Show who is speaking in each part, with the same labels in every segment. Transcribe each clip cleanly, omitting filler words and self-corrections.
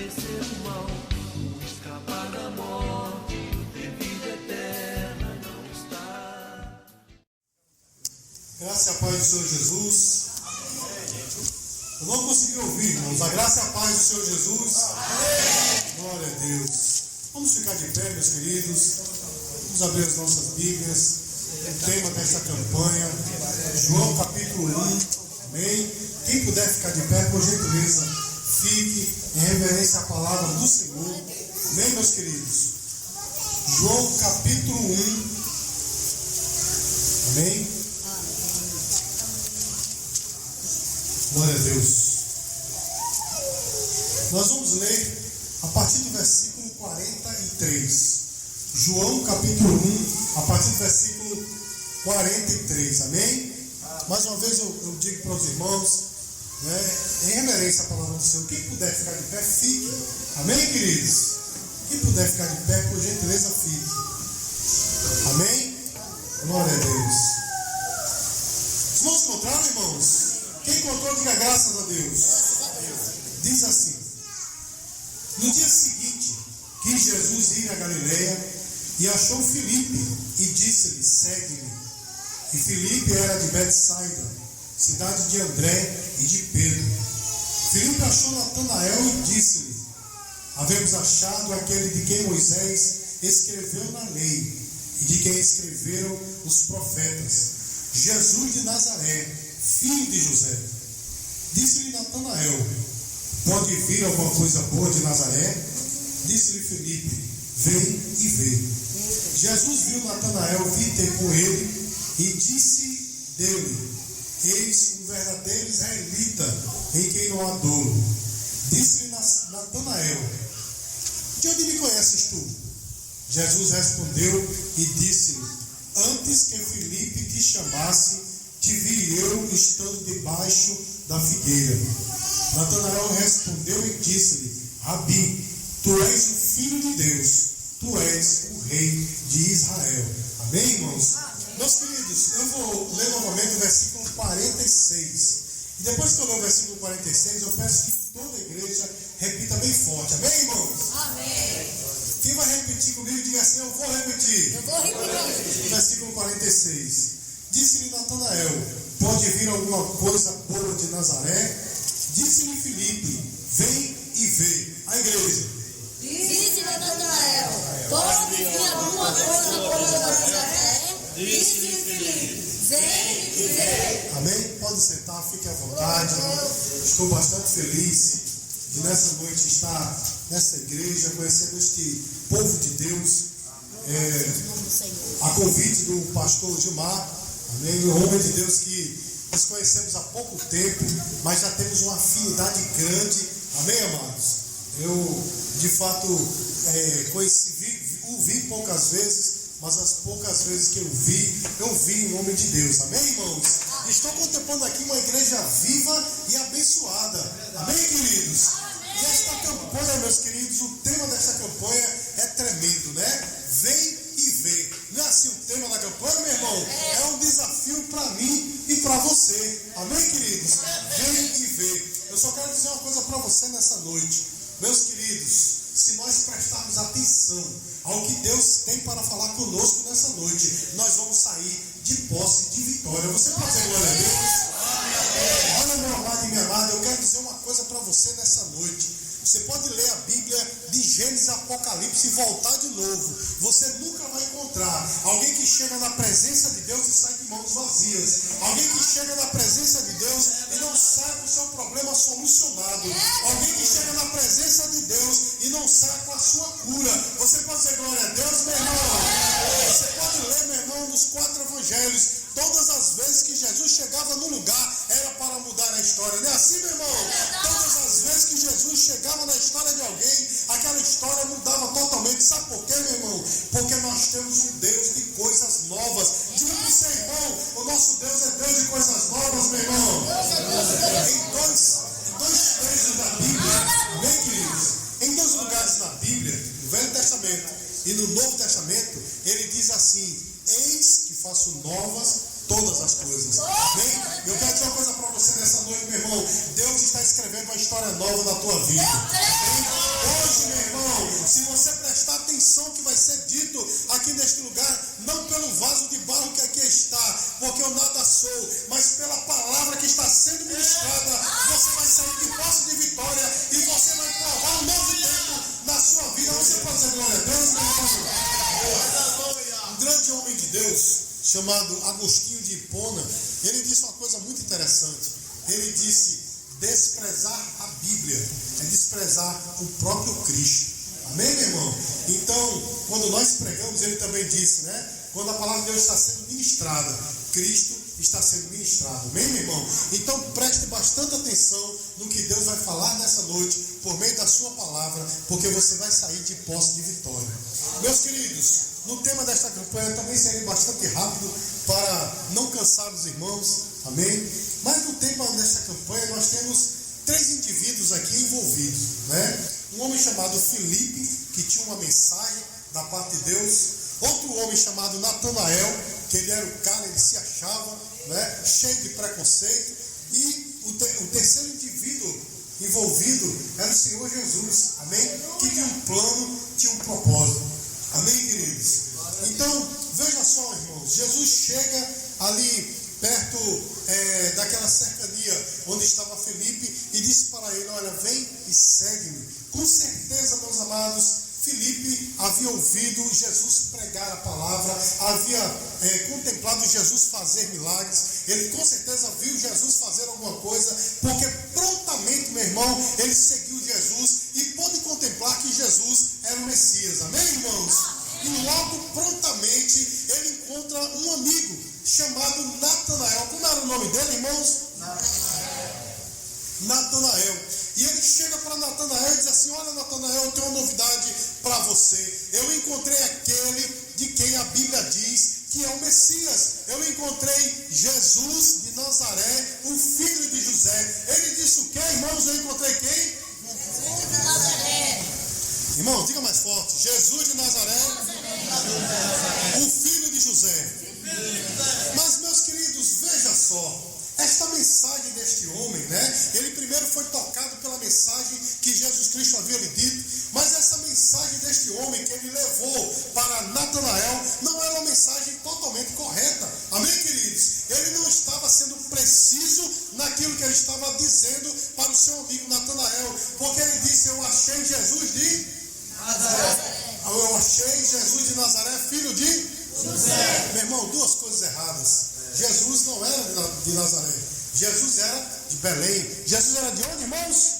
Speaker 1: vencer o mal, como escapar da morte, ter vida eterna não está.
Speaker 2: Graça e a paz do Senhor Jesus. Eu não consegui ouvir, irmãos. A graça e a paz do Senhor Jesus. Glória a Deus. Vamos ficar de pé, meus queridos. Vamos abrir as nossas Bíblias. O tema desta campanha, João capítulo 1. Amém? Quem puder ficar de pé, por gentileza, fique em reverência à palavra do Senhor. Amém, meus queridos? João capítulo 1. Amém? Glória a Deus. Nós vamos ler a partir do versículo 43. João capítulo 1, a partir do versículo 43. Amém? Mais uma vez eu digo para os irmãos, em reverência à palavra do Senhor, quem puder ficar de pé, fique. Amém, queridos? Quem puder ficar de pé, por gentileza, fique. Amém? Glória a Deus. Os irmãos encontraram, irmãos? Quem encontrou, diga graças a Deus. Diz assim: no dia seguinte, quis Jesus ir a Galileia e achou Filipe e disse-lhe: segue-me. E Filipe era de Betsaida, cidade de André e de Pedro. Filipe achou Natanael e disse-lhe: havemos achado aquele de quem Moisés escreveu na lei e de quem escreveram os profetas, Jesus de Nazaré, filho de José. Disse-lhe Natanael: pode vir alguma coisa boa de Nazaré? Disse-lhe Filipe: vem e vê. Jesus viu Natanael vir ter com ele e disse dele: eis um verdadeiro israelita, em quem não há dolo. Disse-lhe Natanael: de onde me conheces tu? Jesus respondeu e disse-lhe: antes que Filipe te chamasse, te vi eu estando debaixo da figueira. Natanael respondeu e disse-lhe: Rabi, tu és o Filho de Deus, tu és o Rei de Israel. Amém, irmãos? Meus queridos, eu vou ler novamente o versículo 46. E depois que eu ler o versículo 46, eu peço que toda a igreja repita bem forte. Amém, irmãos?
Speaker 3: Amém.
Speaker 2: Quem vai repetir comigo, diga assim: eu vou repetir.
Speaker 3: Eu vou repetir.
Speaker 2: Versículo 46. Disse-lhe Natanael: pode vir alguma coisa boa de Nazaré? Disse-lhe Filipe: vem e vê. A igreja.
Speaker 3: Disse Natanael: pode vir alguma coisa boa de Nazaré? Disse-lhe Filipe: vem e vê.
Speaker 2: Amém? Pode sentar, fique à vontade. Estou bastante feliz de nessa noite estar nessa igreja, conhecendo este povo de Deus. A convite do pastor Gilmar, amém? Um homem de Deus que nós conhecemos há pouco tempo, mas já temos uma afinidade grande. Amém, amados? Eu, de fato, o vi poucas vezes, mas as poucas vezes que eu vi em nome de Deus. Amém, irmãos? Estou contemplando aqui uma igreja viva e abençoada. Amém, queridos? E esta campanha, meus queridos, o tema desta campanha é tremendo, né? Vem e vê. Não é assim o tema da campanha, meu irmão? É um desafio para mim e para você. Amém, queridos? Vem e vê. Eu só quero dizer uma coisa para você nessa noite. Meus queridos, se nós prestarmos atenção ao que Deus tem para falar conosco nessa noite, nós vamos sair de posse de vitória. Você pode dizer glória a Deus? Olha, meu amado e minha amada, eu quero dizer uma coisa para você nessa noite. Você pode ler a Bíblia de Gênesis e Apocalipse e voltar de novo. Você nunca vai encontrar alguém que chega na presença de Deus e sai de mãos vazias. Alguém que chega na presença de Deus e não sai com o seu problema solucionado. Alguém que chega na presença de Deus e não sai com a sua cura. Você pode dizer glória a Deus, meu irmão? Você pode ler, meu irmão, nos 4 evangelhos. Todas as vezes que Jesus chegava no lugar, era para mudar a história. Não é assim, meu irmão? Todas as vezes que Jesus chegava na história de alguém, aquela história mudava totalmente. Sabe por quê, meu irmão? Porque nós temos um Deus de coisas novas. Diga para o seu irmão: o nosso Deus é Deus de coisas novas, meu irmão. Em dois textos da Bíblia, bem queridos, em 2 lugares na Bíblia, no Velho Testamento e no Novo Testamento, ele diz assim: eis que faço novas todas as coisas. Amém? Eu quero dizer uma coisa para você nessa noite, meu irmão. Deus está escrevendo uma história nova na tua vida. Amém? Hoje, meu irmão, se você prestar atenção que vai ser dito aqui neste lugar, não pelo vaso de barro que aqui está, porque eu nada sou, mas pela palavra que está sendo ministrada, você vai sair de posse de vitória e você vai provar um novo tempo na sua vida. Você pode dizer glória a Deus, meu irmão? Um grande homem de Deus, chamado Agostinho de Hipona, ele disse uma coisa muito interessante. Ele disse: desprezar a Bíblia é desprezar o próprio Cristo. Amém, meu irmão? Então, quando nós pregamos, ele também disse, né? Quando a palavra de Deus está sendo ministrada, Cristo está sendo ministrado. Amém, meu irmão? Então, preste bastante atenção no que Deus vai falar nessa noite, por meio da sua palavra, porque você vai sair de posse de vitória. Meus queridos, no tema desta campanha, eu também serei bastante rápido para não cansar os irmãos. Amém? Mas no tema desta campanha, nós temos 3 indivíduos aqui envolvidos, né? Um homem chamado Filipe, que tinha uma mensagem da parte de Deus. Outro homem chamado Natanael, que ele era o cara, ele se achava, né, cheio de preconceito. E o terceiro indivíduo envolvido era o Senhor Jesus, amém? Que tinha um plano, tinha um propósito. Amém, queridos? Então, veja só, irmãos, Jesus chega ali perto daquela cercania onde estava Filipe e disse para ele: olha, vem e segue-me. Com certeza, meus amados, Filipe havia ouvido Jesus pregar a palavra, havia contemplado Jesus fazer milagres, ele com certeza viu Jesus fazer alguma coisa, porque prontamente, meu irmão, ele seguiu Jesus e pôde contemplar que Jesus era o Messias. Amém, irmãos? E logo, prontamente, ele encontra um amigo chamado Natanael. Como era o nome dele, irmãos? Natanael. E ele chega para Natanael e diz assim: olha, Natanael, eu tenho uma novidade para você. Eu encontrei aquele de quem a Bíblia diz que é o Messias. Eu encontrei Jesus de Nazaré, o filho de José. Ele disse o quê, irmãos? Eu encontrei quem?
Speaker 3: Jesus de Nazaré.
Speaker 2: Irmãos, diga mais forte: Jesus de Nazaré, o filho de José. Mas, meus queridos, veja só, esta mensagem deste homem, né? Ele primeiro foi tocado pela mensagem que Jesus Cristo havia lhe dito, mas essa mensagem deste homem que ele levou para Natanael não era uma mensagem totalmente correta. Amém, queridos? Ele não estava sendo preciso naquilo que ele estava dizendo para o seu amigo Natanael, porque ele disse: eu achei Jesus de Nazaré. Eu achei Jesus de Nazaré, filho de José. Meu irmão, 2 coisas erradas. Jesus não era de Nazaré. Jesus era de Belém. Jesus era de onde, irmãos?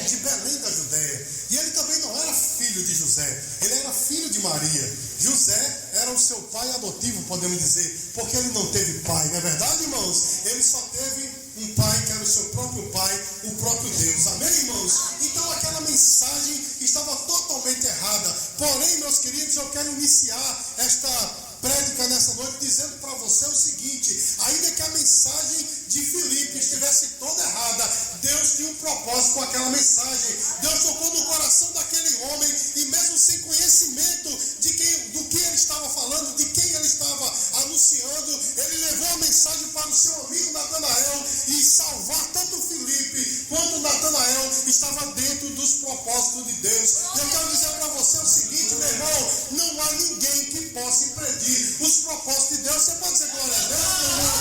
Speaker 2: De Belém da Judéia. E ele também não era filho de José. Ele era filho de Maria. José era o seu pai adotivo, podemos dizer, porque ele não teve pai. Não é verdade, irmãos? Ele só teve um pai que era o seu próprio pai, o próprio Deus. Amém, irmãos? Então aquela mensagem estava totalmente errada. Porém, meus queridos, eu quero iniciar esta prédica nessa noite dizendo para você o seguinte: ainda que a mensagem de Filipe estivesse toda errada, Deus tinha um propósito com aquela mensagem. Deus tocou no coração daquele homem, e mesmo sem conhecimento do que ele estava falando, de quem ele estava anunciando, ele levou a mensagem para o seu amigo Natanael, e salvar tanto Filipe quanto Natanael estava dentro dos propósitos de Deus. E eu quero dizer para você o seguinte, meu irmão: não há ninguém que possa impedir os propósitos de Deus. Você pode dizer glória a Deus, meu irmão?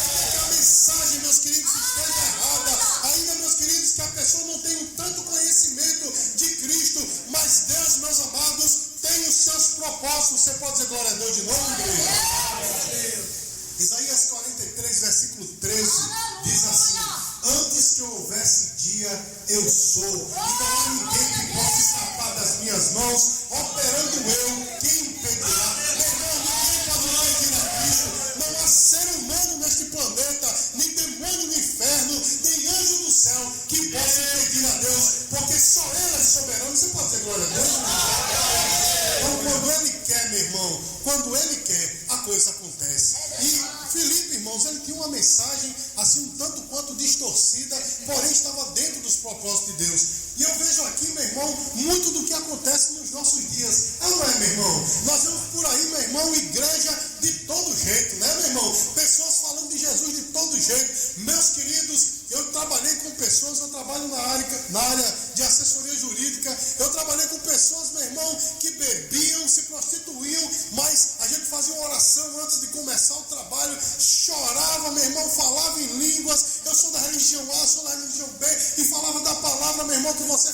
Speaker 2: Ainda que a mensagem, meus queridos, esteja errada, ainda, meus queridos, que a pessoa não tenha um tanto conhecimento de Cristo, mas Deus, meus amados, tem os seus propósitos. Você pode dizer glória a Deus de novo, igreja? Isaías 43, versículo 13, diz assim: antes que eu houvesse dia, eu sou, e não há ninguém que possa escapar das minhas mãos. Operando eu, quem impedirá? Meu irmão, ninguém pode impedir a Cristo. Não há ser humano neste planeta, nem demônio no inferno, nem anjo do céu que possa impedir a Deus, porque só Ele é soberano. Você pode dizer glória a Deus? Então, quando Ele quer, meu irmão, quando Ele quer, a coisa acontece. E Filipe, irmãos, ele tinha uma mensagem assim um tanto quanto distorcida, porém estava dentro dos propósitos de Deus. E eu vejo aqui, meu irmão, muito do que acontece nos nossos dias. Não é, meu irmão? Nós vemos por aí, meu irmão, igreja de todo jeito, né, meu irmão? Pessoas Meus queridos, eu trabalhei com pessoas, eu trabalho na área de assessoria jurídica, eu trabalhei com pessoas, meu irmão, que bebiam, se prostituíam, mas a gente fazia uma oração antes de começar o trabalho, chorava, meu irmão, falava em línguas, eu sou da religião A, sou da religião B, e falava da palavra, meu irmão, que você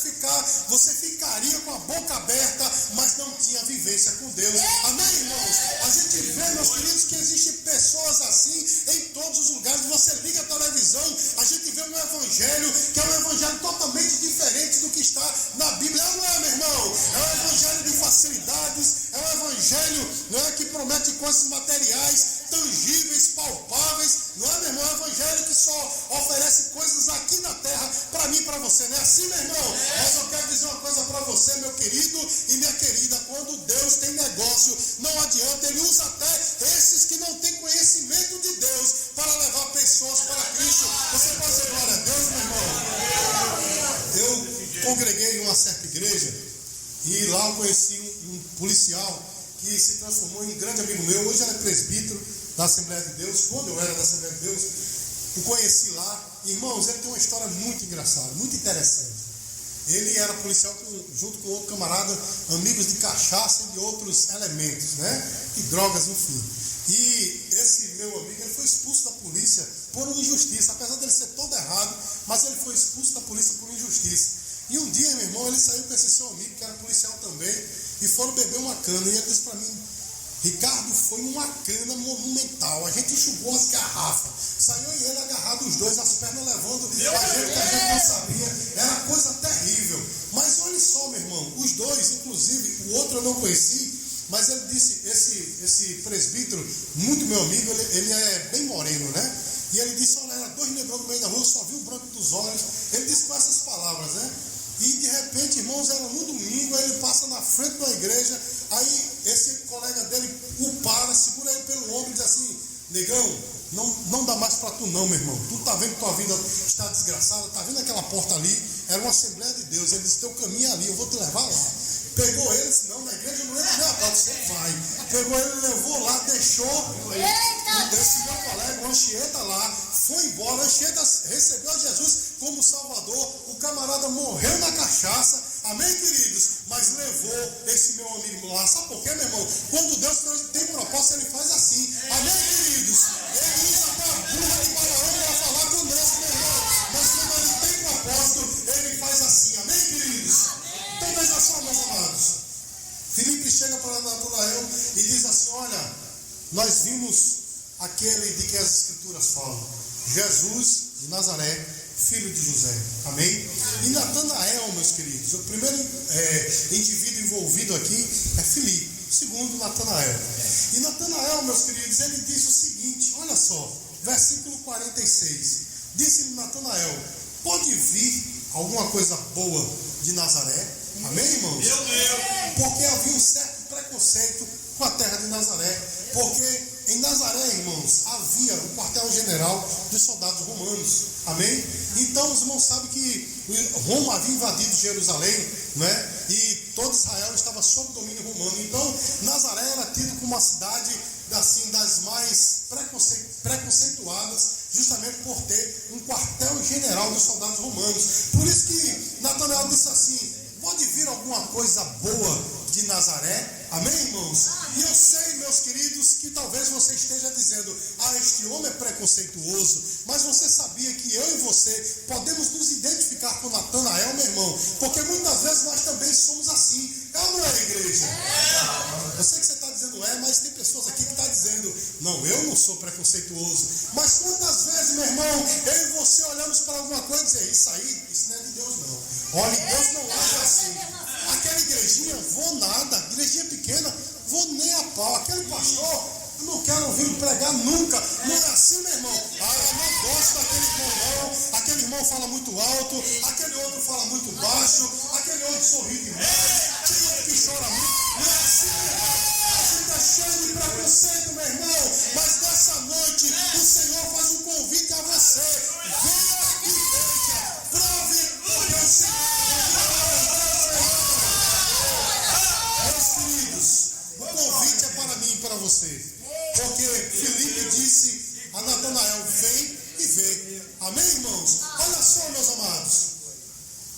Speaker 2: ficaria com a boca aberta, mas não tinha vivência com Deus. Amém, irmãos? A gente vê, meus queridos, que existem pessoas assim em todos os lugares. Você liga a televisão, a gente vê um evangelho que é um evangelho totalmente diferente do que está na Bíblia. Não é, meu irmão? É um evangelho de facilidades, é um evangelho, não é, que promete coisas materiais, tangíveis, palpáveis. Não é, meu irmão? É um evangelho que só oferece coisas aqui na terra para mim e para você. Não é assim, meu irmão? Mas eu quero dizer uma coisa para você, meu querido e minha querida. Quando Deus tem negócio, não adianta. Ele usa até esses que não têm conhecimento de Deus para levar pessoas para Cristo. Você pode dizer glória a Deus, meu irmão? Eu congreguei em uma certa igreja e lá eu conheci um policial que se transformou em grande amigo meu. Hoje ele é presbítero da Assembleia de Deus. Quando eu era da Assembleia de Deus, eu conheci lá. Irmãos, ele tem uma história muito engraçada, muito interessante. Ele era policial junto com outro camarada, amigos de cachaça e de outros elementos, né? E drogas, enfim. E esse meu amigo, ele foi expulso da polícia por uma injustiça. Apesar dele ser todo errado, mas ele foi expulso da polícia por injustiça. E um dia, meu irmão, ele saiu com esse seu amigo, que era policial também, e foram beber uma cana. E ele disse para mim: Ricardo, foi uma cana monumental. A gente enxugou as garrafas. Saiu e ele agarrado os dois, as pernas levando a gente que a gente não sabia. Era coisa terrível. Mas olha só, meu irmão, os dois, inclusive, o outro eu não conheci, mas ele disse, esse presbítero, muito meu amigo, ele é bem moreno, né? E ele disse: olha, era dois negrões no meio da rua, eu só vi o branco dos olhos. Ele disse com essas palavras, né? E de repente, irmãos, era no domingo, aí ele passa na frente da igreja, aí esse colega dele o para, segura ele pelo ombro e diz assim: negão, não dá mais para tu não, meu irmão. Tu tá vendo que tua vida está desgraçada, tá vendo aquela porta ali? Era uma Assembleia de Deus. Ele disse: teu caminho é ali, eu vou te levar lá. Pegou ele, disse: não, na igreja não entra nem a porta, você vai. Pegou ele, levou lá, deixou esse meu colega, o Anchieta lá, foi embora. O Anchieta recebeu Jesus como Salvador. O camarada morreu na cachaça, amém, queridos? Mas levou esse meu amigo lá. Sabe por quê, meu irmão? Quando Deus tem propósito, ele faz assim, amém, queridos? Ele usa até a burra de Balaão para falar conosco, meu irmão. Mas quando ele tem propósito, ele faz assim, amém, queridos? Então veja só, meus amados. Filipe chega para Natanael e diz assim: olha, nós vimos aquele de que as Escrituras falam, Jesus de Nazaré, filho de José, amém? E Natanael, meus queridos, o primeiro indivíduo envolvido aqui é Filipe, o segundo Natanael. E Natanael, meus queridos, ele diz o seguinte, olha só, versículo 46, disse-lhe Natanael: pode vir alguma coisa boa de Nazaré? Amém, irmãos? Porque havia um certo preconceito com a terra de Nazaré, porque em Nazaré, irmãos, havia o quartel-general dos soldados romanos, amém? Então os irmãos sabem que Roma havia invadido Jerusalém, né? E todo Israel estava sob domínio romano. Então Nazaré era tido como uma cidade assim, das mais preconceituadas, justamente por ter um quartel-general dos soldados romanos. Por isso que Natanael disse assim: pode vir alguma coisa boa de Nazaré? Amém, irmãos? E eu sei, meus queridos, que talvez você esteja dizendo: ah, este homem é preconceituoso. Mas você sabia que eu e você podemos nos identificar com Natanael, meu irmão? Porque muitas vezes nós também somos assim. É ou não é, igreja? Eu sei que você está dizendo mas tem pessoas aqui que estão dizendo: não, eu não sou preconceituoso. Mas quantas vezes, meu irmão, eu e você olhamos para alguma coisa e dizemos: isso não é de Deus, não. Olha, Deus não age assim. Aquela igrejinha, vou nada. Igrejinha pequena, vou nem a pau. Aquele pastor, eu não quero ouvir pregar nunca. Não é assim, meu irmão. Eu não gosto daquele irmão, não. Aquele irmão fala muito alto, aquele outro fala muito baixo, aquele outro sorri demais, aquele outro que chora muito. Não é assim, meu irmão. A gente está cheio de preconceito, meu irmão. Mas nessa noite, o Senhor faz um convite a você. Venha e veja. Prove, porque o Senhor. Meus queridos, o convite é para mim e para você. Porque Filipe disse a Natanael: vem e vê. Amém, irmãos? Olha só, meus amados.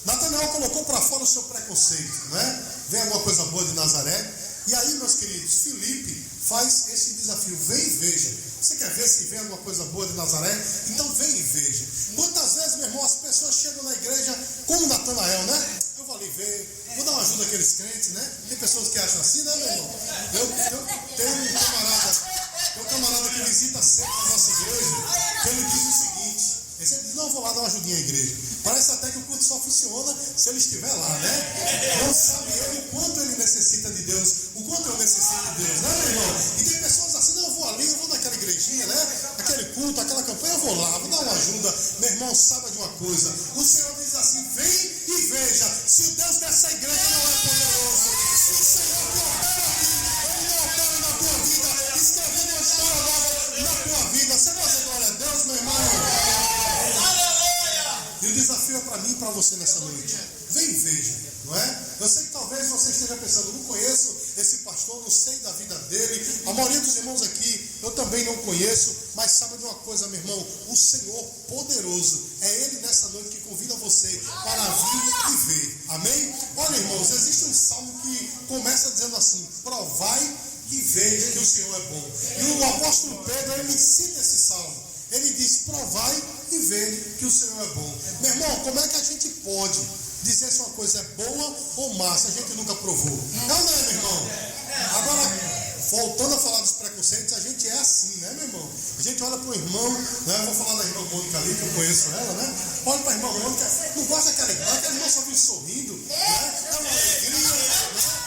Speaker 2: Natanael colocou para fora o seu preconceito, não é? Vem alguma coisa boa de Nazaré. E aí, meus queridos, Filipe faz esse desafio. Vem e veja. Você quer ver se vem alguma coisa boa de Nazaré? Então vem e veja. Quantas vezes, meu irmão, as pessoas chegam na igreja como Natanael, né? Eu vou ali ver, vou dar uma ajuda àqueles crentes, né? Tem pessoas que acham assim, né, meu irmão? Eu tenho um camarada que visita sempre a nossa igreja, que ele diz o seguinte: ele sempre diz, não, vou lá dar uma ajudinha à igreja. Parece até que o culto só funciona se ele estiver lá, né? Não sabe ele o quanto ele necessita de Deus, o quanto eu necessito de Deus, né, meu irmão? E tem pessoas assim, não, eu vou ali, eu vou naquela igrejinha, né? Aquele culto, aquela campanha, eu vou lá, vou dar uma ajuda. Meu irmão, saiba de uma coisa: o Senhor diz assim, vem e veja se o Deus dessa igreja não é poderoso. Se o Senhor que opera aqui, ele não opera na tua vida, escrevendo uma história nova na tua vida. Você pode dizer glória a Deus, meu irmão? E o desafio é para mim e para você nessa noite. Vem e veja, não é? Eu sei que talvez você esteja pensando, não conheço esse pastor, não sei da vida dele. A maioria dos irmãos aqui eu também não conheço, mas sabe de uma coisa, meu irmão? O Senhor poderoso, é Ele nessa noite que convida você para vir e ver. Amém? Olha, irmãos, existe um salmo que começa dizendo assim: provai e veja que o Senhor é bom. E o apóstolo Pedro, ele cita esse salmo. Ele diz, provai e vê que o Senhor é bom. Meu irmão, como é que a gente pode dizer se uma coisa é boa ou má se a gente nunca provou? Não é, meu irmão? Agora, voltando a falar dos preconceitos, a gente é assim, né, meu irmão? A gente olha para o irmão, né? Eu vou falar da irmã Mônica ali, que eu conheço ela, né? Olha para a irmã Mônica, não gosta daquela irmã, aquela irmã só vive sorrindo, né? É uma alegria, né?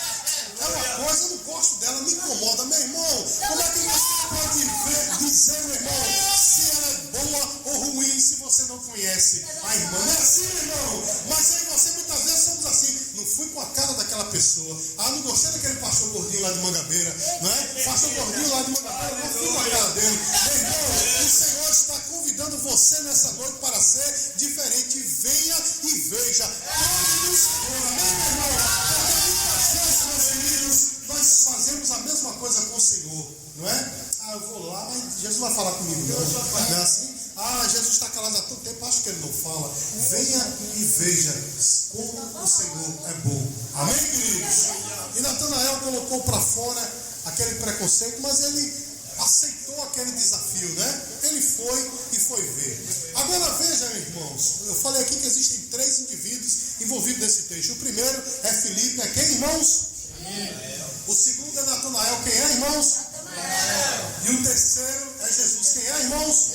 Speaker 2: É uma coisa, eu não gosto dela, me incomoda. Meu irmão, como é que você pode dizer, meu irmão, se ela é boa ou ruim, se você não conhece a irmã? Não é assim, meu irmão? Mas aí você, muitas vezes, somos assim. Não fui com a cara daquela pessoa. Ah, não gostei daquele pastor gordinho lá de Mangabeira, não é? Pastor gordinho lá de Mangabeira, não fui com a cara dele. Meu irmão, o Senhor está convidando você nessa noite para ser diferente. Venha e veja. Todos foram, né, meu irmão? Porque muitas vezes, meus queridos, nós fazemos a mesma coisa com o Senhor, não é? Ah, eu vou lá, mas Jesus vai falar comigo, não é assim? Ah, Jesus está calado há tanto tempo, acho que ele não fala. Venha e veja como o Senhor é bom. Amém, queridos? E Natanael colocou para fora aquele preconceito, mas ele aceitou aquele desafio, né? Ele foi e foi ver. Agora veja, meus irmãos, eu falei aqui que existem 3 indivíduos envolvidos nesse texto. O primeiro é Filipe, é quem, irmãos? O segundo é Natanael, quem é, irmãos? E o terceiro é Jesus, quem é, irmãos?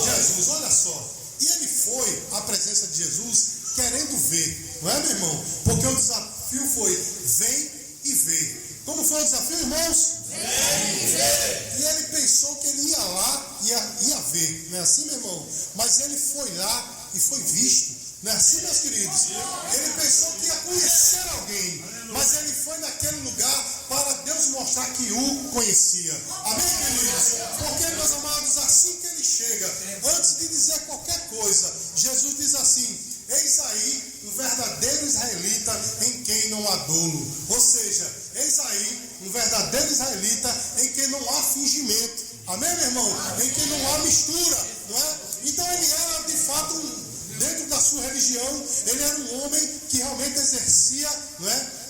Speaker 2: Jesus, olha só. E ele foi à presença de Jesus querendo ver, não é, meu irmão? Porque o desafio foi, vem e vê. Como foi o desafio, irmãos? E ele pensou que ele ia lá, ia ver, não é assim, meu irmão? Mas ele foi lá e foi visto, não é assim, meus queridos? Ele pensou que ia conhecer alguém, mas ele foi naquele lugar para Deus mostrar que o conhecia. Amém, queridos? Porque, meus amados, assim que ele chega, antes de dizer qualquer coisa, Jesus diz assim: eis aí o verdadeiro israelita em quem não há dolo. Ou seja, eis aí um verdadeiro israelita em quem não há fingimento. Amém, meu irmão? Em quem não há mistura, não é? Então ele era de fato, dentro da sua religião, ele era um homem que realmente exercia, não é?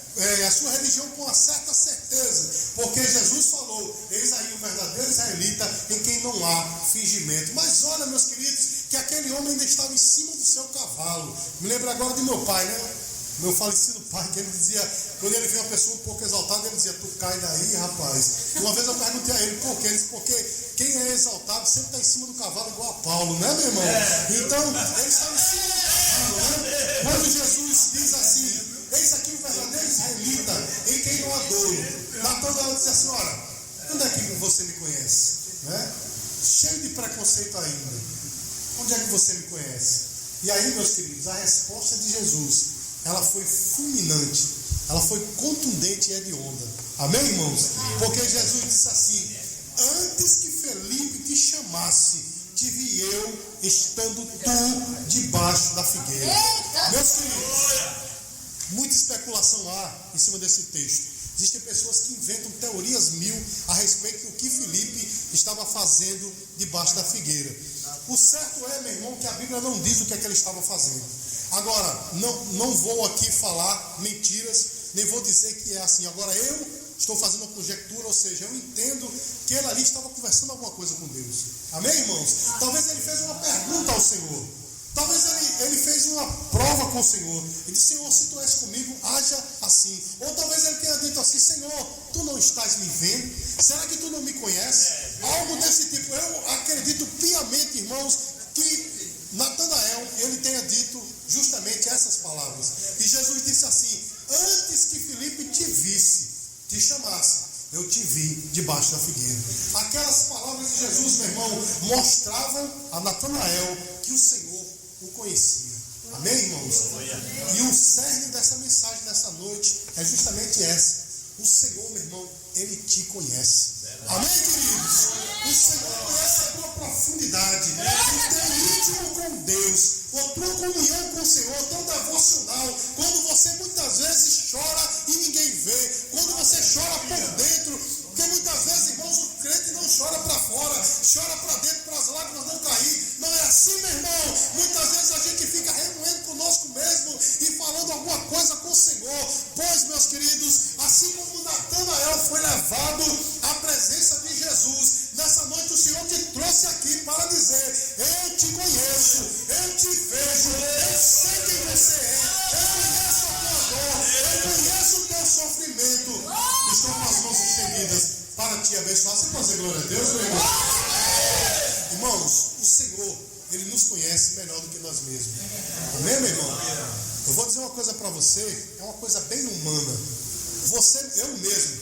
Speaker 2: A sua religião com uma certa certeza, porque Jesus falou, eis aí o verdadeiro israelita em quem não há fingimento. Mas olha, meus queridos, que aquele homem ainda estava em cima do seu cavalo. Me lembro agora de meu pai, né? Meu falecido pai, que ele dizia, quando ele via uma pessoa um pouco exaltada, ele dizia, tu cai daí, rapaz. Uma vez eu perguntei a ele, por quê? Ele disse, porque quem é exaltado sempre está em cima do cavalo igual a Paulo, né, meu irmão? Então, ele estava em cima do cavalo, né? Quando Jesus diz assim, eis aqui o verdadeiro israelita em quem não há dolo. Natanael diz assim, ora, onde é que você me conhece? Né? Cheio de preconceito ainda. Onde é que você me conhece? E aí, meus queridos, a resposta de Jesus, ela foi fulminante, ela foi contundente e hedionda. Amém, irmãos? Porque Jesus disse assim, antes que Felipe te chamasse, te vi eu estando tu debaixo da figueira. Meus queridos, muita especulação há em cima desse texto. Existem pessoas que inventam teorias 1000 a respeito do que Filipe estava fazendo debaixo da figueira. O certo é, meu irmão, que a Bíblia não diz o que é que ele estava fazendo. Agora, não vou aqui falar mentiras, nem vou dizer que é assim. Agora, eu estou fazendo uma conjectura, ou seja, eu entendo que ele ali estava conversando alguma coisa com Deus. Amém, irmãos? Talvez ele fez uma pergunta ao Senhor. Talvez ele fez uma prova com o Senhor. Ele disse: Senhor, se tu és comigo, haja assim. Ou talvez ele tenha dito assim: Senhor, tu não estás me vendo? Será que tu não me conheces? Algo desse tipo. Eu acredito piamente, irmãos, que Natanael, ele tenha dito justamente essas palavras. E Jesus disse assim: antes que Filipe te visse, te chamasse, eu te vi debaixo da figueira. Aquelas palavras de Jesus, meu irmão, mostravam a Natanael que o Senhor o conhecia. Amém, irmãos? E o cerne dessa mensagem nessa noite é justamente essa. O Senhor, meu irmão, Ele te conhece. Amém, queridos? O Senhor conhece a tua profundidade, o teu íntimo com Deus, a tua comunhão com o Senhor, o teu devocional. Quando você muitas vezes chora e ninguém vê, quando você chora por dentro, porque muitas vezes, irmãos, o crente não chora para fora, chora para dentro para as lágrimas não cair. Não é assim, meu irmão. Muitas vezes a gente fica remoendo conosco mesmo e falando alguma coisa com o Senhor. Pois, meus queridos, assim como Natanael foi levado à presença de Jesus, nessa noite o Senhor te trouxe aqui para dizer: eu te conheço, eu te vejo, eu sei quem você é, eu conheço a tua dor, eu conheço o teu sofrimento. Estou com as mãos estendidas para te abençoar. Você pode dizer glória a Deus, meu irmão? Irmãos, o Senhor, Ele nos conhece melhor do que nós mesmos. Amém, meu irmão? Eu vou dizer uma coisa para você, é uma coisa bem humana. Eu mesmo,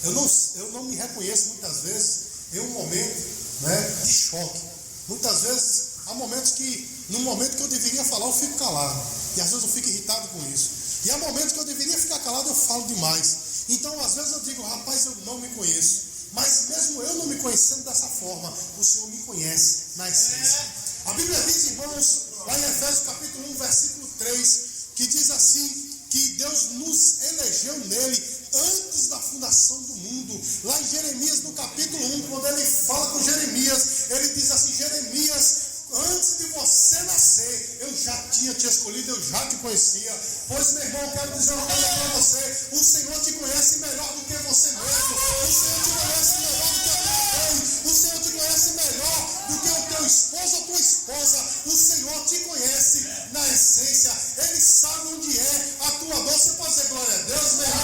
Speaker 2: eu não me reconheço muitas vezes em um momento, né, de choque. Muitas vezes, há momentos que, no momento que eu deveria falar, eu fico calado. E às vezes eu fico irritado com isso. E há momentos que eu deveria ficar calado, eu falo demais. Então, às vezes eu digo: rapaz, eu não me conheço. Mas mesmo eu não me conhecendo dessa forma, o Senhor me conhece na essência. A Bíblia diz, irmãos, lá em Efésios capítulo 1, versículo 3, que diz assim, que Deus nos elegeu nele antes da fundação do mundo. Lá em Jeremias, no capítulo 1, quando ele fala com Jeremias, ele diz assim: Jeremias, antes de você nascer, eu já tinha te escolhido, eu já te conhecia. Pois, meu irmão, eu quero dizer uma coisa para você: o Senhor te conhece melhor do que você mesmo. O Senhor te conhece melhor do que a tua mãe. O Senhor te conhece melhor do que o teu esposo ou tua esposa. O Senhor te conhece na essência. Ele sabe onde é a tua dor. Você pode dizer glória a Deus, meu irmão?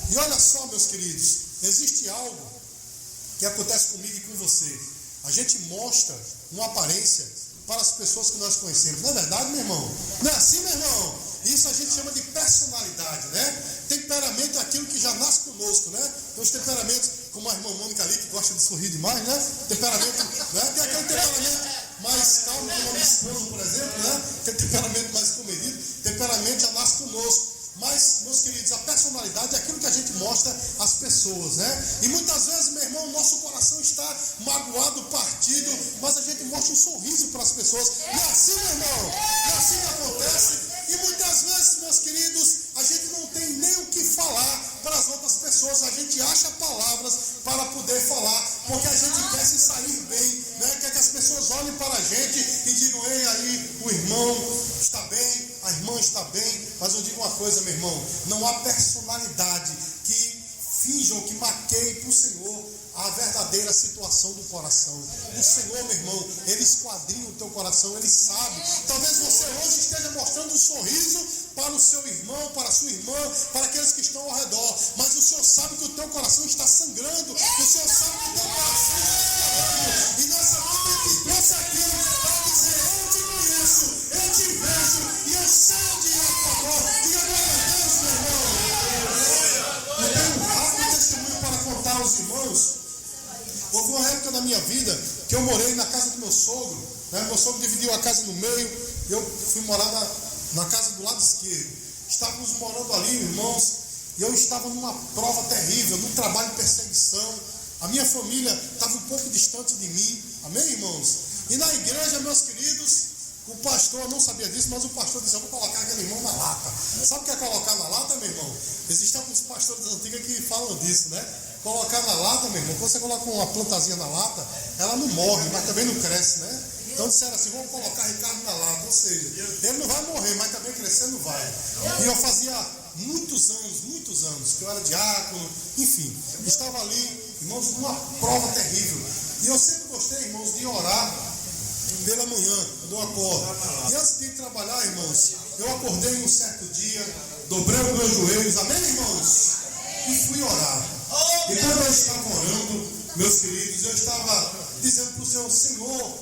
Speaker 2: E olha só, meus queridos, existe algo que acontece comigo e com você. A gente mostra uma aparência para as pessoas que nós conhecemos. Não é verdade, meu irmão? Não é assim, meu irmão? Isso a gente chama de personalidade, né? Temperamento é aquilo que já nasce conosco, né? Tem os temperamentos, como a irmã Mônica ali, que gosta de sorrir demais, né? Temperamento, né? Tem aquele temperamento mais calmo, como a minha esposa, por exemplo, né? Aquele temperamento mais comedido. Temperamento já nasce conosco. Mas, meus queridos, a personalidade é aquilo que a gente mostra às pessoas, né? E muitas vezes, meu irmão, nosso coração está magoado, partido, mas a gente mostra um sorriso para as pessoas. Não é assim, meu irmão? Não é assim que acontece? E muitas vezes, meus queridos, a gente não tem nem o que falar para as outras pessoas. A gente acha palavras para poder falar, porque a gente quer se sair bem, né? Quer que as pessoas olhem para a gente e digam: ei, aí, o irmão está bem, a irmã está bem. Mas eu digo uma coisa, meu irmão: não há personalidade que finjam, que maqueiem para o Senhor a verdadeira situação do coração. O Senhor, meu irmão, Ele esquadrinha o teu coração, Ele sabe. Talvez você hoje esteja mostrando um sorriso para o seu irmão, para a sua irmã, para aqueles que estão ao redor, mas o Senhor sabe que o teu coração está sangrando, o Senhor sabe que o teu coração está chorando. E nessa noite Ele te trouxe aqui para dizer: eu te conheço, eu te vejo e eu sei onde é a tua dor. Diga glória a Deus, meu irmão. Eu tenho um rápido testemunho para contar aos irmãos. Houve uma época na minha vida que eu morei na casa do meu sogro, né? Meu sogro dividiu a casa no meio, eu fui morar na casa do lado esquerdo. Estávamos morando ali, irmãos, e eu estava numa prova terrível, num trabalho de perseguição. A minha família estava um pouco distante de mim, amém, irmãos? E na igreja, meus queridos, o pastor, eu não sabia disso, mas o pastor disse: eu vou colocar aquele irmão na lata. Sabe o que é colocar na lata, meu irmão? Existem alguns pastores antigos que falam disso, né? Colocar na lata, meu irmão, quando você coloca uma plantazinha na lata, ela não morre, mas também não cresce, né? Então disseram assim, vamos colocar Ricardo na lata, ou seja, ele não vai morrer, mas também crescer não vai. E eu fazia muitos anos, que eu era diácono, enfim, estava ali, irmãos, numa prova terrível. E eu sempre gostei, irmãos, de orar pela manhã, quando eu acordo. E antes de ir trabalhar, irmãos, eu acordei um certo dia, dobrei os meus joelhos, amém, irmãos? E fui orar. E quando eu estava orando, meus queridos, eu estava dizendo para o Senhor, Senhor,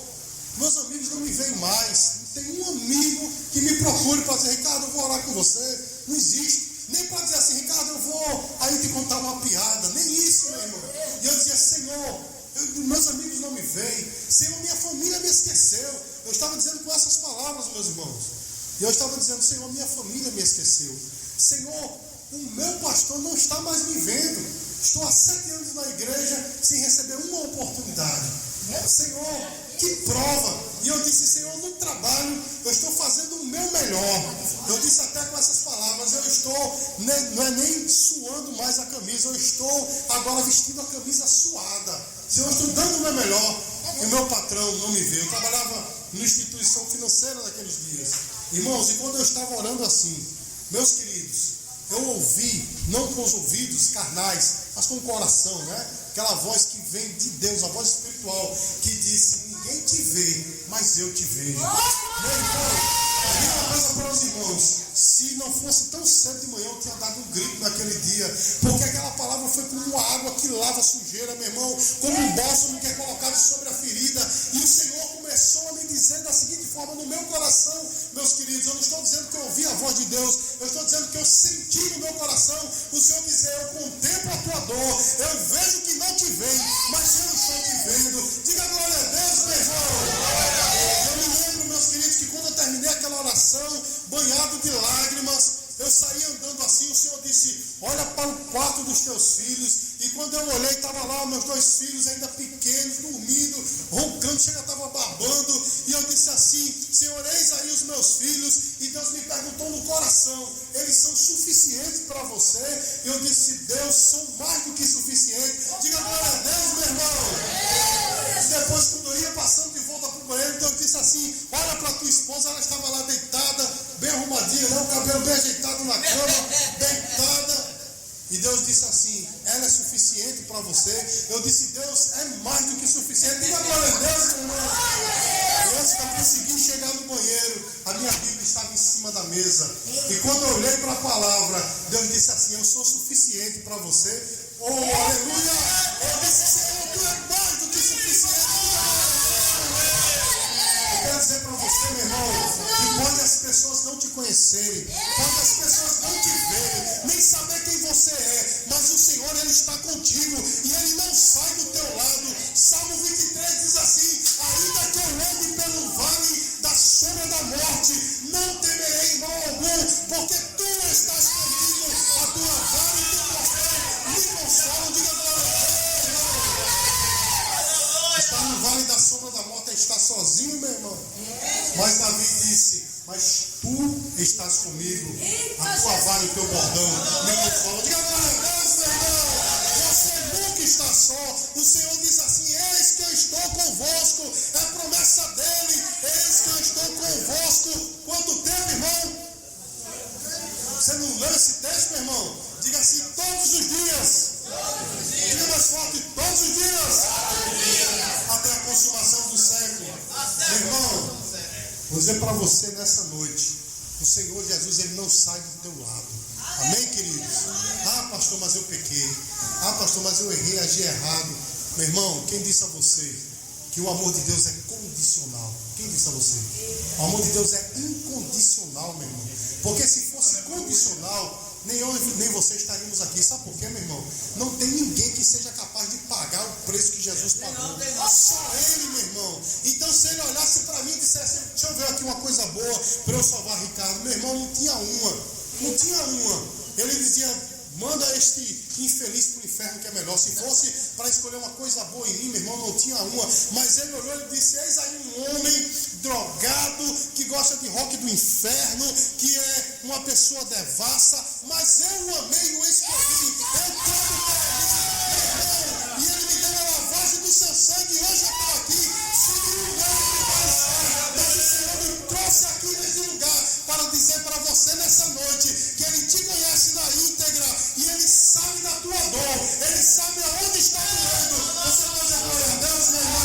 Speaker 2: meus amigos não me veem mais. Não tem um amigo que me procure para dizer, Ricardo, eu vou orar com você. Não existe. Nem para dizer assim, Ricardo, eu vou aí te contar uma piada. Nem isso, meu irmão. E eu dizia, Senhor, meus amigos não me veem. Senhor, minha família me esqueceu. Eu estava dizendo com essas palavras, meus irmãos. E eu estava dizendo, Senhor, minha família me esqueceu. Senhor, o meu pastor não está mais me vendo. Estou há 7 anos na igreja sem receber uma oportunidade. Senhor, que prova. E eu disse, Senhor, no trabalho eu estou fazendo o meu melhor. Eu disse até com essas palavras, eu estou, não é nem suando mais a camisa, eu estou agora vestindo a camisa suada. Senhor, eu estou dando o meu melhor. E o meu patrão não me vê. Eu trabalhava numa instituição financeira naqueles dias. Irmãos, e quando eu estava orando assim, meus queridos, eu ouvi, não com os ouvidos carnais, mas com o coração, né? Aquela voz que vem de Deus, a voz espiritual, que disse, ninguém te vê, mas eu te vejo. Meu irmão, diga uma coisa para os irmãos, se não fosse tão cedo de manhã, eu tinha dado um grito naquele dia, porque aquela palavra foi como uma água que lava a sujeira, meu irmão, como um bálsamo que é colocado sobre a ferida, e o Senhor começou a me dizer da seguinte forma, no meu coração, meus queridos, eu não estou dizendo que eu ouvi a voz de Deus, eu estou dizendo que eu senti no meu coração o Senhor dizer, eu contemplo a tua dor, eu vejo que não te vem, mas eu estou te vendo. Diga glória a Deus, meu irmão. Eu me lembro, meus queridos, que quando eu terminei aquela oração, banhado de lágrimas, eu saí andando assim, o Senhor disse, olha para o quarto dos teus filhos, e quando eu olhei, estava lá meus 2 filhos ainda pequenos, dormindo, roncando, chega, estava babando, e eu disse assim, Senhor, eis aí os meus filhos, e Deus me perguntou no coração, eles são suficientes para você? E eu disse, Deus, são mais do que suficientes. Diga glória a Deus, meu irmão. E depois, quando eu ia passando de volta para o banheiro, Deus disse assim, olha para tua esposa, ela estava lá deitada, bem arrumadinha, né? O cabelo bem ajeitado na cama, deitada. E Deus disse assim, ela é suficiente para você? Eu disse, Deus, é mais do que suficiente. Diga glória a Deus, meu irmão. E antes de eu conseguir chegar no banheiro, a minha Bíblia estava em cima da mesa. E quando eu olhei para a palavra, Deus disse assim, eu sou suficiente para você. Oh, aleluia! Eu disse, Senhor, tu é mais do que suficiente. Eu quero dizer para você, meu irmão, que pode as pessoas não te conhecerem, pode as pessoas não te verem, nem saber quem você é, mas o Senhor, Ele está contigo e Ele não sai do teu lado. Salmo 23 diz assim, ainda que eu ande pelo vale da sombra da morte, não temerei mal algum, porque tu estás comigo, a tua vara e o teu costado me consolam. Diga glória a Deus, irmão. Estar no vale da sombra da morte é estar sozinho, meu irmão. Mas Davi disse, mas tu estás comigo, a tua vara e o teu bordão me consolam. Diga glória a Deus, meu irmão. Você nunca está só. O Senhor diz assim, eis que eu estou convosco. É a promessa dele, eis que eu estou convosco. Quanto tempo, irmão? Você não lê esse texto, meu irmão? Diga assim, todos os dias. Diga mais forte, todos os dias. Até a consumação do século. Meu irmão, vou dizer para você nessa noite, o Senhor Jesus, Ele não sai do teu lado. Amém, queridos? Ah, pastor, mas eu pequei. Ah, pastor, mas eu errei, agi errado. Meu irmão, quem disse a você que o amor de Deus é condicional? Quem disse a você? O amor de Deus é incondicional, meu irmão. Porque se fosse condicional, nem eu nem você estaríamos aqui. Sabe por quê, meu irmão? Não tem ninguém que seja capaz de pagar o preço que Jesus pagou. Só Ele, meu irmão. Então, se Ele olhasse para mim e dissesse, deixa eu ver aqui uma coisa boa para eu salvar Ricardo. Meu irmão, não tinha uma. Não tinha uma. Ele dizia, manda este infeliz para o inferno que é melhor. Se fosse para escolher uma coisa boa em mim, meu irmão, não tinha uma. Mas Ele olhou e disse, eis aí um homem drogado, que gosta de rock do inferno, que é uma pessoa devassa, mas eu o amei e o escolhi. Eu clamo para ele, irmão, e ele me deu a lavagem do seu sangue, e hoje eu estou aqui, sem nenhum lugar de estar, mas o Senhor me trouxe aqui nesse lugar para dizer para você nessa noite que ele te conhece na íntegra e ele sabe da tua dor, ele sabe aonde está doendo. Você pode dizer glória a Deus, meu irmão?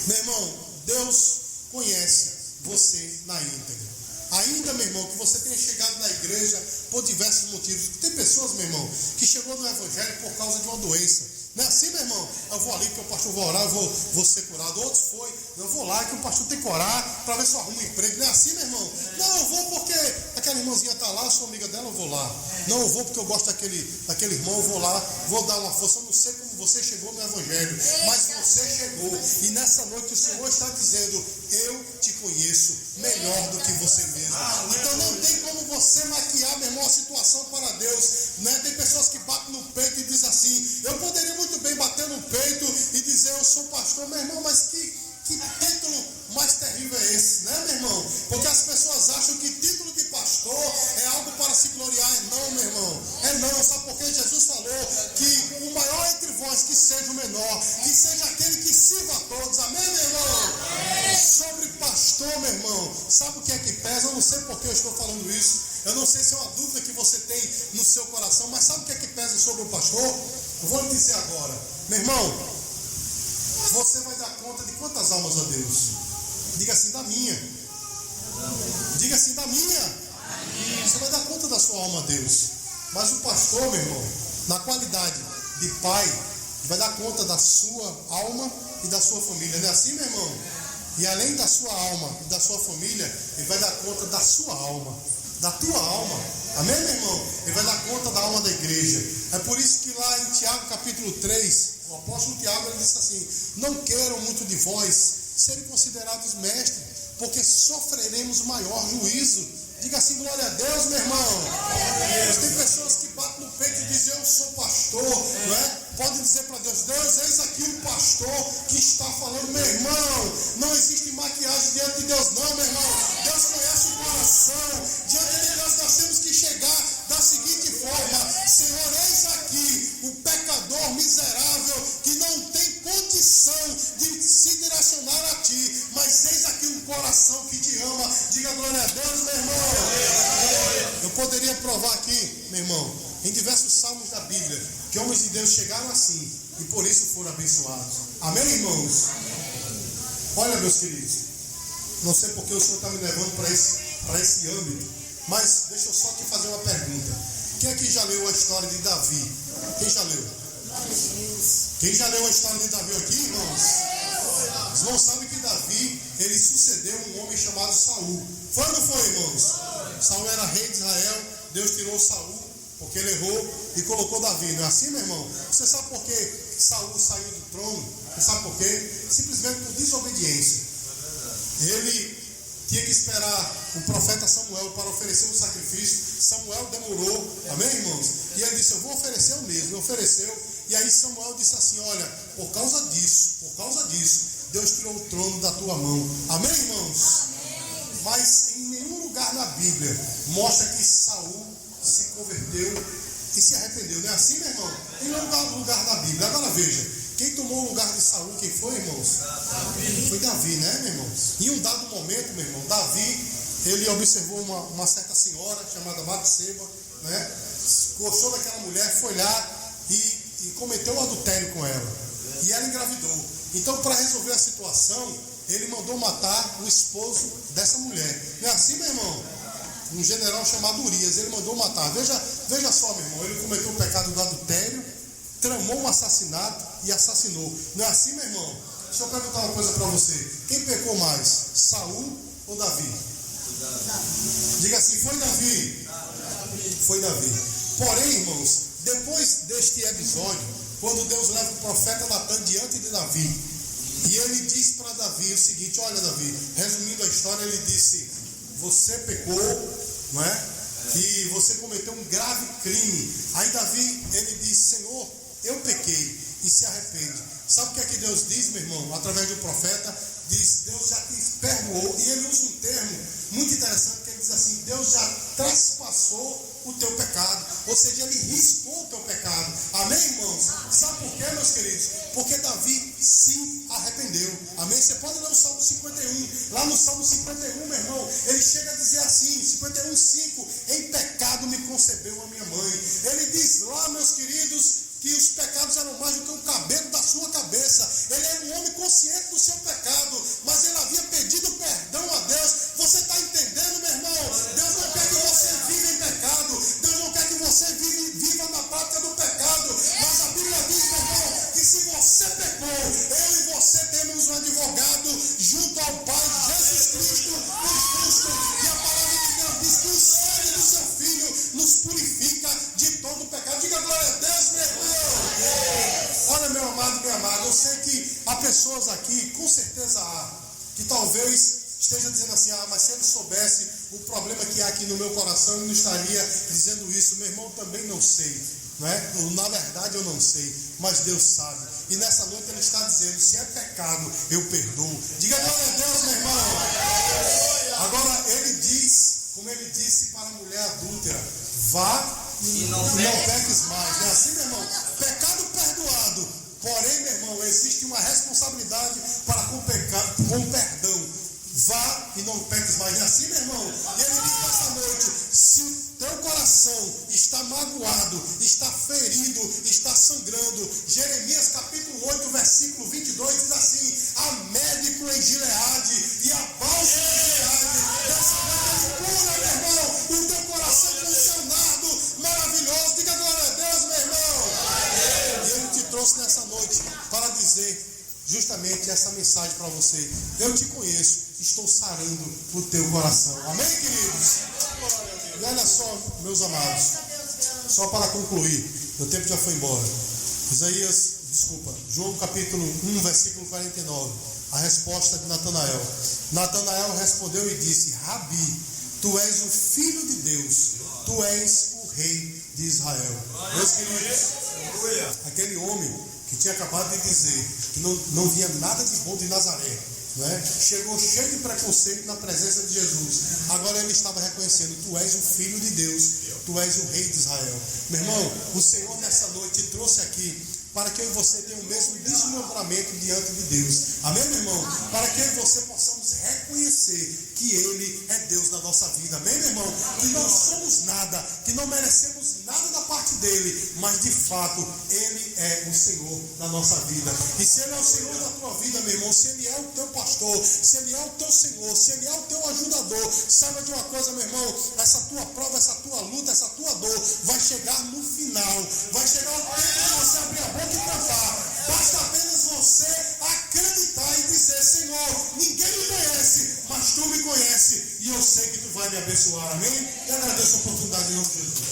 Speaker 2: Meu irmão, Deus conhece você na íntegra. Ainda, meu irmão, que você tenha chegado na igreja por diversos motivos. Tem pessoas, meu irmão, que chegou no evangelho por causa de uma doença. Não é assim, meu irmão? Eu vou ali porque o pastor vai orar, eu vou ser curado. Outros foi, eu vou lá que o pastor tem que orar para ver se eu arrumo um emprego. Não é assim, meu irmão? Não, eu vou porque aquela irmãzinha está lá, eu sou amiga dela, eu vou lá. Não, eu vou porque eu gosto daquele irmão, eu vou lá, vou dar uma força. Eu não sei como você chegou no evangelho, mas você chegou. E nessa noite o Senhor está dizendo, eu te conheço melhor do que você mesmo. Então não tem como você maquiar, meu irmão, a situação para Deus. Né? Tem pessoas que batem no peito e dizem assim, eu poderia muito bem bater no peito e dizer, eu sou pastor, meu irmão, mas que título mais terrível é esse, né, meu irmão? Porque as pessoas acham que título de pastor é algo para se gloriar. É não, meu irmão. É não, sabe por quê? Jesus falou que o maior entre vós que seja o menor, que seja aquele que sirva a todos. Amém, meu irmão? Sobre pastor, meu irmão, sabe o que é que pesa? Eu não sei por que eu estou falando isso. Eu não sei se é uma dúvida que você tem no seu coração, mas sabe o que é que pesa sobre o pastor? Eu vou lhe dizer agora. Meu irmão, você vai dar conta de quantas almas a Deus? Diga assim, da minha. Diga assim, da minha. Você vai dar conta da sua alma a Deus. Mas o pastor, meu irmão, na qualidade de pai, vai dar conta da sua alma e da sua família. Não é assim, meu irmão? E além da sua alma e da sua família, ele vai dar conta da sua alma, da tua alma. Amém, meu irmão? Ele vai dar conta da alma da igreja. É por isso que lá em Tiago capítulo 3, o apóstolo Tiago, ele disse assim, não queiram muito de vós serem considerados mestres, porque sofreremos maior juízo. Diga assim, glória a Deus, meu irmão. Tem pessoas que batem no peito e dizem, eu sou pastor, não é? Podem dizer para Deus, Deus, eis aqui um pastor que está falando, meu irmão, não existe maquiagem diante de Deus, não, meu irmão. Deus conhece o coração. Diante de Deus nós temos que chegar da seguinte forma, Senhor, eis aqui o pecador miserável que não tem condição de se direcionar a ti, mas eis aqui um coração que te ama. Diga glória a Deus, meu irmão. Eu poderia provar aqui, meu irmão, em diversos salmos da Bíblia, que homens de Deus chegaram assim e por isso foram abençoados. Amém, irmãos? Olha, meus queridos, não sei porque o Senhor está me levando para esse âmbito, mas deixa eu só aqui fazer uma pergunta. Quem aqui já leu a história de Davi? Quem já leu? Quem já leu a história de Davi aqui, irmãos? Os irmãos sabem que Davi, ele sucedeu um homem chamado Saul. Foi ou não foi, irmãos? Saul era rei de Israel, Deus tirou Saul, porque ele errou e colocou Davi. Não é assim, meu irmão? Você sabe por que Saul saiu do trono? Você sabe por quê? Simplesmente por desobediência. Ele tinha que esperar o profeta Samuel para oferecer um sacrifício. Samuel demorou, amém, irmãos? E ele disse, eu vou oferecer o mesmo. Ele ofereceu, e aí Samuel disse assim, olha, por causa disso, Deus tirou o trono da tua mão. Amém, irmãos? Amém. Mas em nenhum lugar na Bíblia mostra que Saul se converteu e se arrependeu. Não é assim, meu irmão? Em nenhum lugar da Bíblia. Agora veja, quem tomou o lugar de Saul, quem foi, irmãos? Davi. Foi Davi, né, meu irmão? Em um dado momento, meu irmão, Davi, ele observou uma certa senhora chamada Batseba, né? Gostou daquela mulher, foi lá e cometeu um adultério com ela. E ela engravidou. Então, para resolver a situação, ele mandou matar o esposo dessa mulher. Não é assim, meu irmão? Um general chamado Urias, ele mandou matar. Veja só, meu irmão, ele cometeu o pecado do adultério, tramou um assassinato e assassinou. Não é assim, meu irmão? Deixa eu perguntar uma coisa para você. Quem pecou mais? Saul ou Davi? Diga assim, foi Davi? Foi Davi. Porém, irmãos, depois deste episódio, quando Deus leva o profeta Natan diante de Davi, e ele diz para Davi o seguinte, olha Davi, resumindo a história, ele disse, você pecou, não é? E você cometeu um grave crime. Aí Davi, ele disse, Senhor, eu pequei. e se arrepende. Sabe o que é que Deus diz, meu irmão? Através do profeta, diz: Deus já te perdoou. E ele usa um termo muito interessante, que ele diz assim: Deus já traspassou o teu pecado, ou seja, ele riscou o teu pecado. Amém, irmãos? Sabe por quê, meus queridos? Porque Davi se arrependeu. Amém? Você pode ler o Salmo 51. Lá no Salmo 51, meu irmão, ele chega a dizer assim, 51:5: em pecado me concebeu a minha mãe. Ele diz lá, meus queridos, que os pecados eram mais do que o cabelo da sua cabeça. Ele era um homem consciente do seu pecado, mas ele havia pedido perdão a Deus. Você está entendendo, meu irmão? Deus não quer que você viva em pecado. Deus não quer que você viva na prática do pecado. Mas a Bíblia diz, meu irmão, que se você pecou, eu e você temos um advogado junto ao Pai, Jesus Cristo, o justo. E a palavra de Deus diz que o sangue do seu Filho nos purifica de todo o pecado. Diga glória a Deus, meu irmão. Olha, meu amado, minha amada, eu sei que há pessoas aqui, com certeza há, que talvez esteja dizendo assim: ah, mas se ele soubesse o problema que há aqui no meu coração, ele não estaria dizendo isso. Meu irmão, também não sei, não é? Na verdade eu não sei, mas Deus sabe. E nessa noite ele está dizendo: se é pecado, eu perdoo. Diga glória a Deus, meu irmão. Agora ele diz, como ele disse para a mulher adúltera: vá e não peques mais. Não é assim, meu irmão? Pecado perdoado. Porém, meu irmão, existe uma responsabilidade para com perdão. Vá e não peques mais. Não é assim, meu irmão? E ele diz nessa noite: se o teu coração está magoado, está ferido, está sangrando, Jeremias capítulo 8, versículo 22 diz assim: há médico em Gileade e há bálsamo em Gileade. Dessa noite ele cura, meu irmão, o teu coração com o seu nardo maravilhoso. Diga glória a Deus, meu irmão. E ele te trouxe nessa noite para dizer justamente essa mensagem para você: eu te conheço, estou sarando o teu coração. Amém, queridos? E olha só, meus amados, só para concluir, o tempo já foi embora. João capítulo 1, versículo 49, a resposta de Natanael. Natanael respondeu e disse: Rabi, tu és o Filho de Deus, tu és o Rei de Israel. Meus queridos, aquele homem que tinha acabado de dizer que não via nada de bom de Nazaré, não é? Chegou cheio de preconceito na presença de Jesus. Agora ele estava reconhecendo: tu és o Filho de Deus, tu és o Rei de Israel. Meu irmão, o Senhor nessa noite trouxe aqui para que eu e você tenham o mesmo deslumbramento diante de Deus. Amém, meu irmão? Para que eu e você possamos reconhecer que Ele é Deus na nossa vida. Amém, meu irmão? Que não somos nada, que não merecemos nada da parte dEle, mas de fato Ele é o Senhor da nossa vida. E se Ele é o Senhor da tua vida, meu irmão, se Ele é o teu pastor, se Ele é o teu Senhor, se Ele é o teu ajudador, saiba de uma coisa, meu irmão: essa tua prova, essa tua luta, essa tua dor vai chegar no final. Vai chegar o tempo de você abrir a boca e cantar. Basta apenas você acreditar e dizer: Senhor, ninguém me conhece, mas Tu me conheces, e eu sei que Tu vai me abençoar. Amém? Eu agradeço a oportunidade em nome de Jesus.